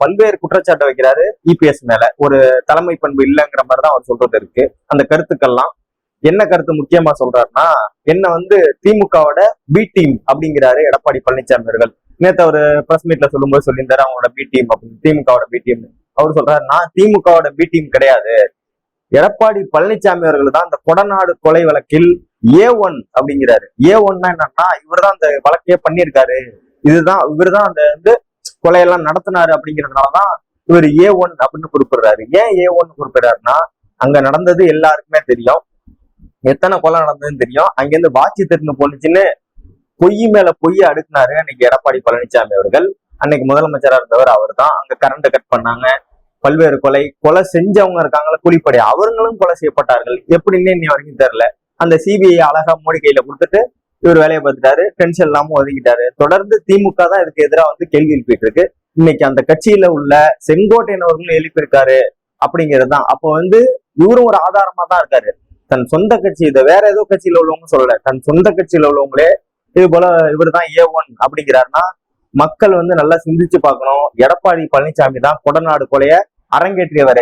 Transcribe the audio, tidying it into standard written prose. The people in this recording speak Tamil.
பல்வேறு குற்றச்சாட்டு வைக்கிறாரு இபிஎஸ் மேல. ஒரு தலைமை பண்பு இல்லைங்கிற மாதிரிதான் அவர் சொல்றது இருக்கு. அந்த கருத்துக்கள்லாம் என்ன கருத்து முக்கியமா சொல்றாருன்னா, என்ன திமுகவோட பி டீம் அப்படிங்கிறாரு எடப்பாடி பழனிசாமி அவர்கள். நேத்து அவர் பிரஸ் மீட்ல சொல்லும்போது சொல்லியிருந்தாரு அவங்களோட பி டீம் அப்படின்னு, திமுகவோட பி டீம். அவர் சொல்றாரு, நான் திமுகவோட பி டீம் கிடையாது, எடப்பாடி பழனிசாமி அவர்கள் தான் இந்த கொடநாடு கொலை வழக்கில் A1 அப்படிங்கிறாரு. A1னா என்னன்னா, இவர் தான் அந்த வழக்கையே பண்ணியிருக்காரு, இவர்தான் அந்த கொலையெல்லாம் நடத்தினாரு அப்படிங்கிறதுனாலதான் இவர் A1 அப்படின்னு குறிப்பிடுறாரு. ஏன் A1 குறிப்பிடுறாருன்னா, அங்க நடந்தது எல்லாருக்குமே தெரியும், எத்தனை கொலை நடந்ததுன்னு தெரியும். அங்கிருந்து வாட்சி திரும்ப போனுச்சுன்னு பொய் மேல பொய் அடுக்குனாரு அன்னைக்கு எடப்பாடி பழனிசாமி அவர்கள். அன்னைக்கு முதலமைச்சரா இருந்தவர் அவர் தான். அங்க கரண்ட் கட் பண்ணாங்க, பல்வேறு கொலை செஞ்சவங்க இருக்காங்களா கூலிப்படை, அவர்களும் கொலை செய்யப்பட்டார்கள். எப்படின்னு இன்னி வரைக்கும் தெரியல. அந்த சிபிஐ அழகா மோடி கையில கொடுத்துட்டு இவர் வேலையை பார்த்துட்டாரு, டென்ஷன் இல்லாம ஒதுக்கிட்டாரு. தொடர்ந்து திமுக தான் இதுக்கு எதிராக கேள்வி எழுப்பிட்டு இருக்கு. இன்னைக்கு அந்த கட்சியில உள்ள செங்கோட்டையன் அவர்களும் எழுப்பியிருக்காரு அப்படிங்கிறது தான். அப்போ இவரும் ஒரு ஆதாரமா தான் இருக்காரு. தன் சொந்த கட்சி, இதை வேற ஏதோ கட்சியில உள்ளவங்க சொல்லல, தன் சொந்த கட்சியில உள்ளவங்களே இது போல இவர் தான் A1 அப்படிங்கிறாருன்னா, மக்கள் நல்லா சிந்திச்சு பார்க்கணும். எடப்பாடி பழனிசாமி தான் கொடநாடு கொலைய அரங்கேற்றியவர்.